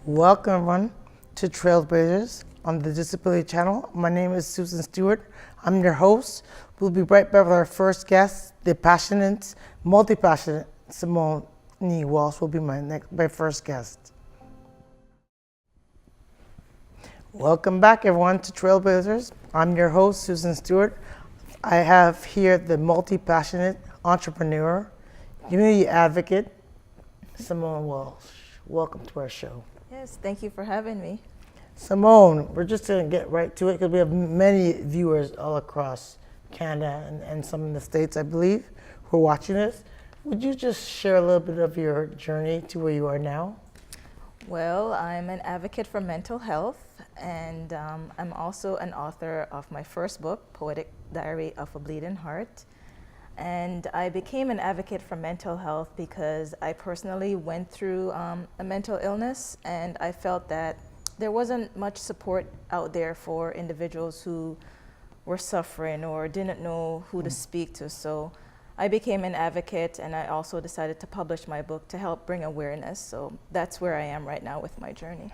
Welcome everyone to Trailblazers on the Disability Channel. My name is Susan Stewart. I'm your host. We'll be right back with our first guest, the passionate, multi-passionate Simone Walsh will be my first guest. Welcome back everyone to Trailblazers. I'm your host, Susan Stewart. I have here the multi-passionate entrepreneur, community advocate, Simone Walsh. Welcome to our show. Yes, thank you for having me. Simone, we're just going to get right to it because we have many viewers all across Canada and some in the States, I believe, who are watching this. Would you just share a little bit of your journey to where you are now? Well, I'm an advocate for mental health, and I'm also an author of my first book, Poetic Diary of a Bleeding Heart. And I became an advocate for mental health because I personally went through a mental illness, and I felt that there wasn't much support out there for individuals who were suffering or didn't know who to speak to. So I became an advocate, and I also decided to publish my book to help bring awareness. So that's where I am right now with my journey.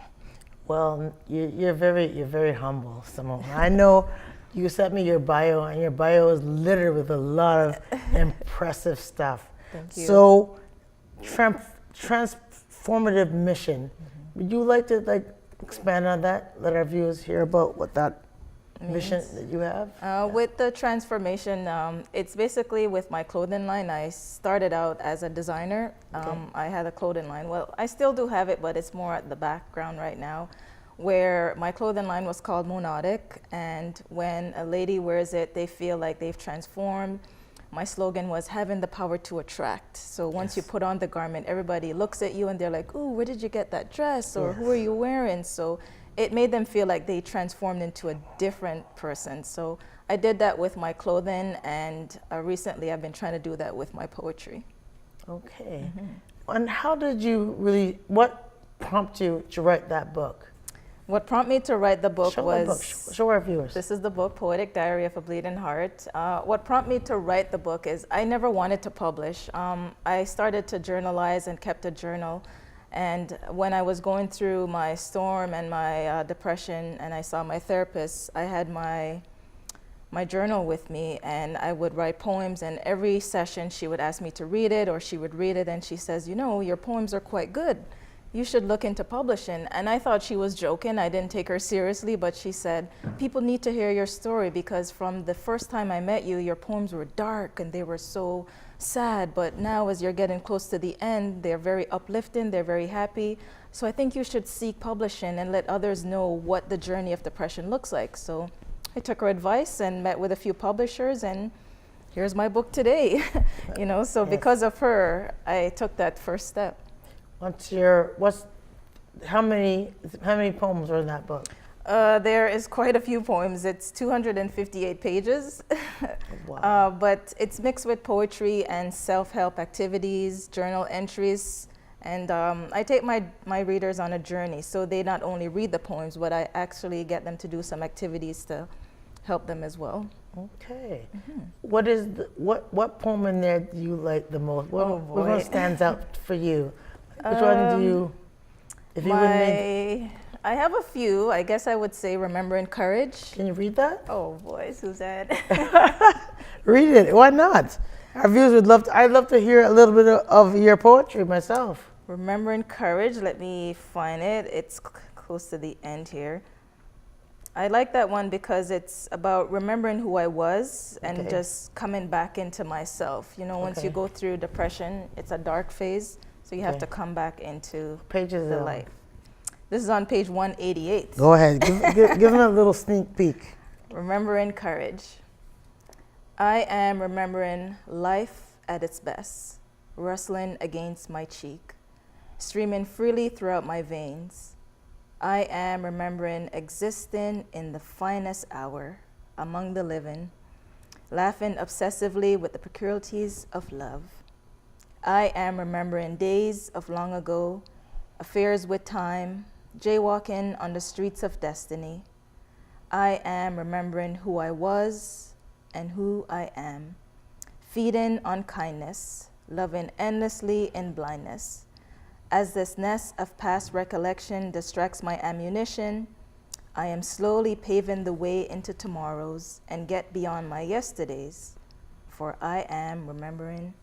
Well, you're very humble, Simone. I know. You sent me your bio, and your bio is littered with a lot of impressive stuff. Thank you. So, transformative mission. Would you like to expand on that? Let our viewers hear about what that mission that you have? With the transformation, it's basically with my clothing line. I started out as a designer. I had a clothing line. Well, I still do have it, but it's more at the background right now, where my clothing line was called Monodic, and when a lady wears it, they feel like they've transformed. My slogan was having the power to attract. So once you put on the garment, everybody looks at you and they're like, ooh, where did you get that dress? Or who are you wearing? So it made them feel like they transformed into a different person. So I did that with my clothing, and recently I've been trying to do that with my poetry. Okay. And how did you what prompted you to write that book? What prompted me to write the book Show our viewers. This is the book, Poetic Diary of a Bleeding Heart. What prompted me to write the book is I never wanted to publish. I started to journalize and kept a journal. And when I was going through my storm and my depression, and I saw my therapist, I had my journal with me, and I would write poems, and every session she would ask me to read it, or she would read it, and she says, you know, your poems are quite good. You should look into publishing. And I thought she was joking. I didn't take her seriously, but she said, people need to hear your story, because from the first time I met you, your poems were dark and they were so sad, but now as you're getting close to the end, they're very uplifting, they're very happy. So I think you should seek publishing and let others know what the journey of depression looks like. So I took her advice and met with a few publishers, and here's my book today. You know, so because of her, I took that first step. How many poems are in that book? There is quite a few poems. It's 258 pages. Wow. But it's mixed with poetry and self-help activities, journal entries, and I take my readers on a journey. So they not only read the poems, but I actually get them to do some activities to help them as well. Okay. What poem in there do you like the most? What one stands out for you? Which one do you, if you would name? I have a few. I guess I would say Remembering Courage. Can you read that? Oh boy, Suzanne. Read it. Why not? Our viewers would love to. I'd love to hear a little bit of your poetry myself. Remembering Courage. Let me find it. It's close to the end here. I like that one because it's about remembering who I was and just coming back into myself. You know, once you go through depression, it's a dark phase. So you have to come back into the light. This is on page 188. Go ahead, give them a little sneak peek. Remembering Courage. I am remembering life at its best, rustling against my cheek, streaming freely throughout my veins. I am remembering existing in the finest hour among the living, laughing obsessively with the peculiarities of love. I am remembering days of long ago, affairs with time, jaywalking on the streets of destiny. I am remembering who I was and who I am, feeding on kindness, loving endlessly in blindness, As this nest of past recollection distracts my ammunition, I am slowly paving the way into tomorrows and get beyond my yesterdays, for I am remembering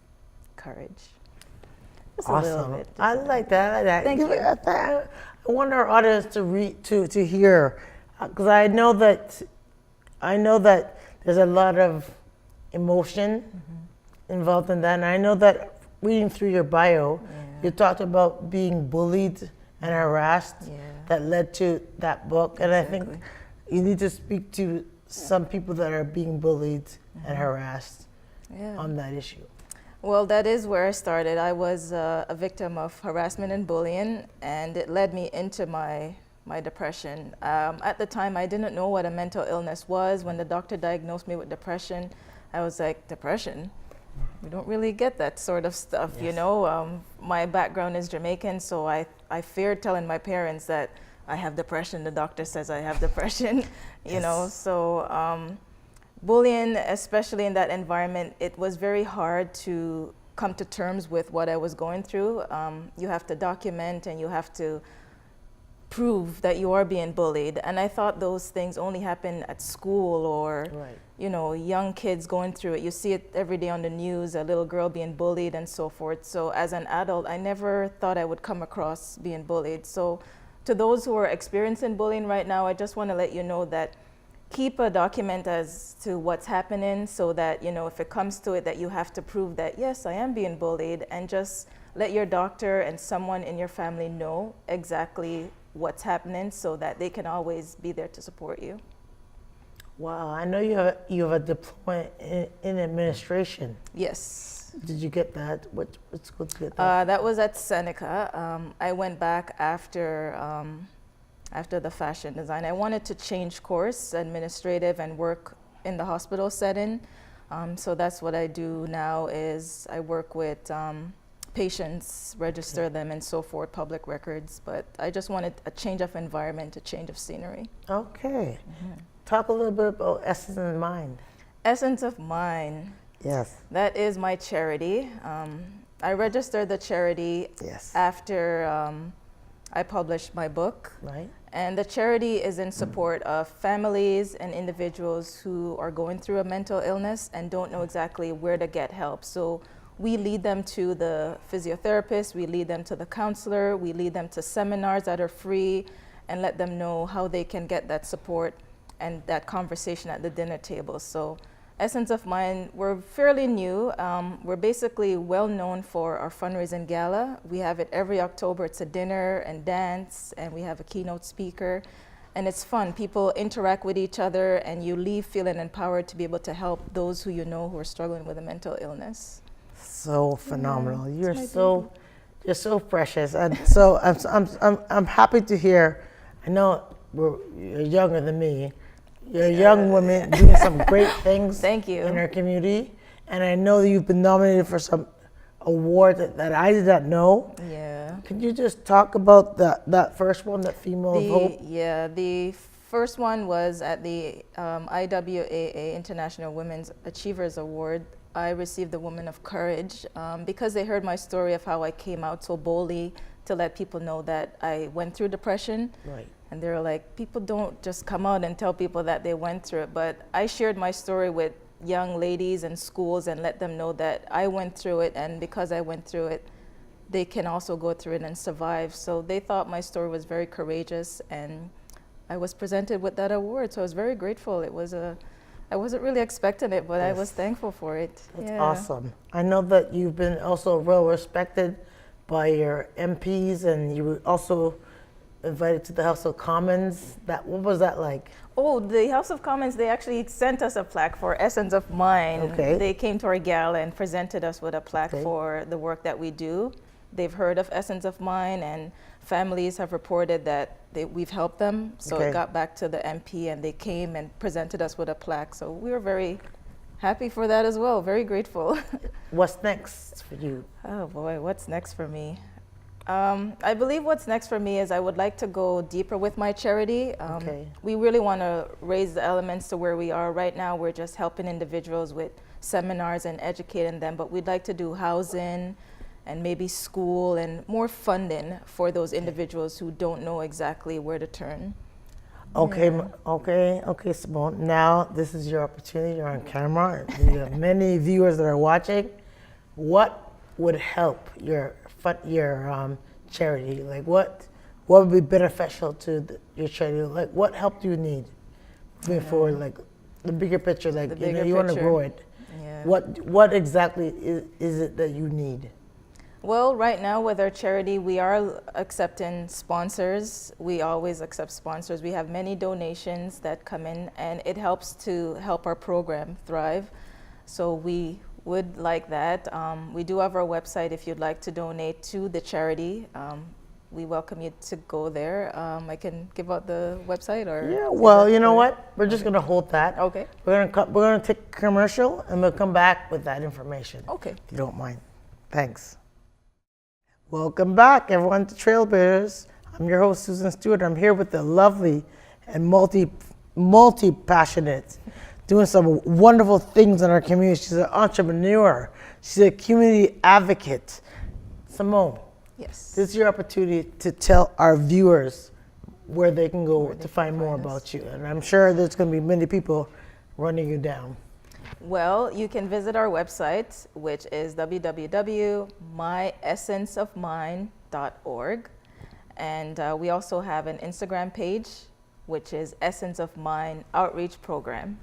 courage. Just a little Awesome. bit. I like that. I like that. Thank you. I want our audience to read, to hear, because I know that there's a lot of emotion involved in that, and I know that reading through your bio, you talked about being bullied and harassed that led to that book, and I think you need to speak to some people that are being bullied and harassed on that issue. Well, that is where I started. I was a victim of harassment and bullying, and it led me into my depression. At the time, I didn't know what a mental illness was. When the doctor diagnosed me with depression, I was like, depression? We don't really get that sort of stuff, you know. My background is Jamaican, so I feared telling my parents that I have depression. The doctor says I have depression, you know. So bullying, especially in that environment, it was very hard to come to terms with what I was going through. You have to document and you have to prove that you are being bullied. And I thought those things only happen at school or, you know, young kids going through it. You see it every day on the news, a little girl being bullied and so forth. So as an adult, I never thought I would come across being bullied. So to those who are experiencing bullying right now, I just want to let you know that keep a document as to what's happening so that, you know, if it comes to it, that you have to prove that, yes, I am being bullied, and just let your doctor and someone in your family know exactly what's happening so that they can always be there to support you. Wow, I know you have a diploma in administration. Yes. Did you get that? What school did you get that? That was at Seneca. I went back after the fashion design. I wanted to change course, administrative, and work in the hospital setting. So that's what I do now is I work with patients, register them and so forth, public records. But I just wanted a change of environment, a change of scenery. Okay. Talk a little bit about Essence of Mind. Essence of Mind. Yes. That is my charity. I registered the charity after I published my book. Right. And the charity is in support of families and individuals who are going through a mental illness and don't know exactly where to get help. So we lead them to the physiotherapist, we lead them to the counselor, we lead them to seminars that are free and let them know how they can get that support and that conversation at the dinner table. So Essence of Mind, we're fairly new. We're basically well known for our fundraising gala. We have it every October. It's a dinner and dance, and we have a keynote speaker. And it's fun. People interact with each other, and you leave feeling empowered to be able to help those who you know who are struggling with a mental illness. So phenomenal. You're so precious, and so I'm happy to hear. I know you're younger than me. You're a young woman doing some great things Thank you. in our community, and I know that you've been nominated for some award that I did not know. Yeah. Could you just talk about that first one, that Female of Hope? Yeah, the first one was at the IWAA International Women's Achievers Award. I received the Woman of Courage because they heard my story of how I came out so boldly to let people know that I went through depression. Right. And they were like, people don't just come out and tell people that they went through it. But I shared my story with young ladies in schools and let them know that I went through it, and because I went through it, they can also go through it and survive. So they thought my story was very courageous, and I was presented with that award. So I was very grateful. I wasn't really expecting it, but I was thankful for it. That's awesome. I know that you've been also well respected by your MPs, and you were also invited to the House of Commons. What was that like? Oh, the House of Commons, they actually sent us a plaque for Essence of Mind. Okay. They came to our gala and presented us with a plaque for the work that we do. They've heard of Essence of Mind, and families have reported that we've helped them. So it got back to the MP, and they came and presented us with a plaque. So we were very happy for that as well, very grateful. What's next for you? Oh boy, what's next for me? I believe what's next for me is I would like to go deeper with my charity. We really want to raise the elements to where we are right now. We're just helping individuals with seminars and educating them, but we'd like to do housing and maybe school and more funding for those individuals who don't know exactly where to turn. Okay, okay, Simone. Now this is your opportunity. You're on camera. You have many viewers that are watching. What would help your charity? Like what would be beneficial to your charity? Like what help do you need moving forward? Like the bigger picture. Like you want to grow it. Yeah. What exactly is it that you need? Well, right now with our charity, we are accepting sponsors. We always accept sponsors. We have many donations that come in, and it helps to help our program thrive. So we would like that. We do have our website if you'd like to donate to the charity. We welcome you to go there. I can give out the website, or yeah. Well, you know what? We're just gonna hold that. Okay. We're gonna take a commercial, and we'll come back with that information. Okay. If you don't mind. Thanks. Welcome back, everyone, to Trailblazers. I'm your host, Susan Stewart. I'm here with the lovely and multi-passionate, doing some wonderful things in our community. She's an entrepreneur. She's a community advocate. Simone, Yes. this is your opportunity to tell our viewers where they can go to find more about you. And I'm sure there's going to be many people running you down. Well, you can visit our website, which is www.myessenceofmind.org. And we also have an Instagram page, which is Essence of Mind Outreach Program.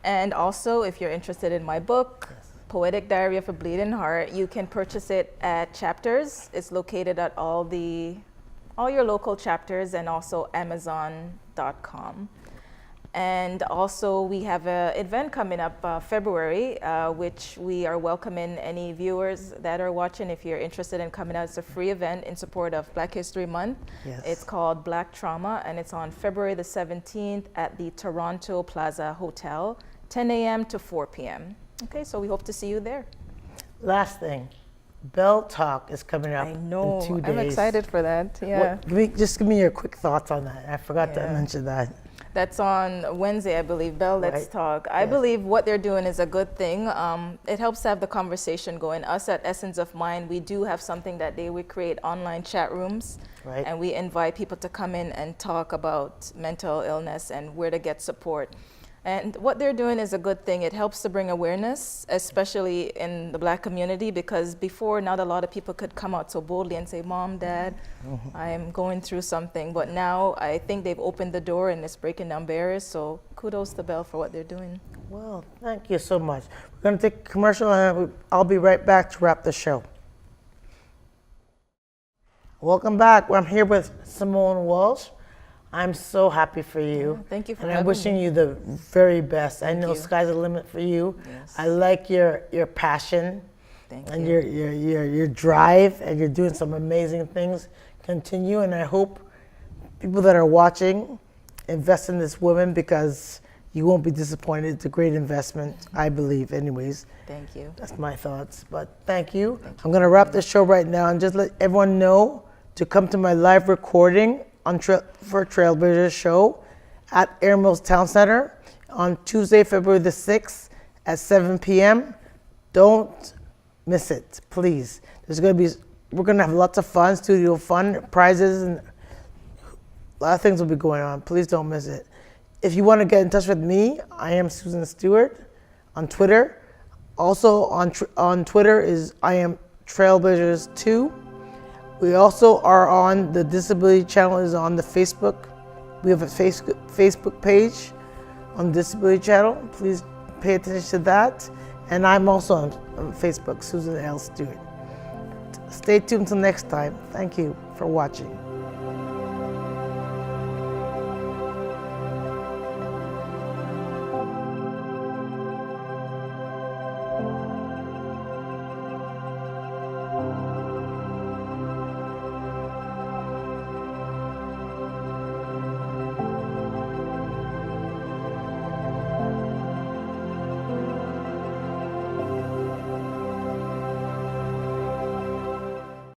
And also, if you're interested in my book, Poetic Diary of a Bleeding Heart, you can purchase it at Chapters. It's located at all your local chapters, and also Amazon.com. And also we have an event coming up February, which we are welcoming any viewers that are watching. If you're interested in coming out, it's a free event in support of Black History Month. Yes. It's called Black Trauma, and it's on February the 17th at the Toronto Plaza Hotel, 10 a.m. to 4 p.m. Okay, so we hope to see you there. Last thing, Bell Talk is coming up in 2 days. I'm excited for that. Yeah. Just give me your quick thoughts on that. I forgot to mention that. That's on Wednesday, I believe. Bell, let's Right. talk. I believe what they're doing is a good thing. It helps to have the conversation going. Us at Essence of Mind, we do have something that day. We create online chat rooms, Right. and we invite people to come in and talk about mental illness and where to get support. And what they're doing is a good thing. It helps to bring awareness, especially in the Black community, because before, not a lot of people could come out so boldly and say, Mom, Dad, I'm going through something. But now I think they've opened the door and it's breaking down barriers. So kudos to Bell for what they're doing. Well, thank you so much. We're going to take a commercial, and I'll be right back to wrap the show. Welcome back. I'm here with Simone Walsh. I'm so happy for you. Thank you for and having I'm wishing me. you the very best. I know you. sky's the limit for you. Yes. I like your passion Thank and you. your drive, and you're doing some amazing things. Continue, and I hope people that are watching invest in this woman, because you won't be disappointed. It's a great investment, I believe, anyways. Thank you. That's my thoughts, but thank you. I'm going to wrap the show right now and just let everyone know to come to my live recording for Trailblazers show at Air Mills Town Center on Tuesday, February the 6th at 7 p.m. Don't miss it, please. We're going to have lots of fun, studio fun, prizes, and a lot of things will be going on. Please don't miss it. If you want to get in touch with me, I am Susan Stewart on Twitter. Also on Twitter I am Trailblazers2. We also are on the Disability Channel is on the Facebook. We have a Facebook page on Disability Channel. Please pay attention to that. And I'm also on Facebook, Susan L. Stewart. Stay tuned till next time. Thank you for watching.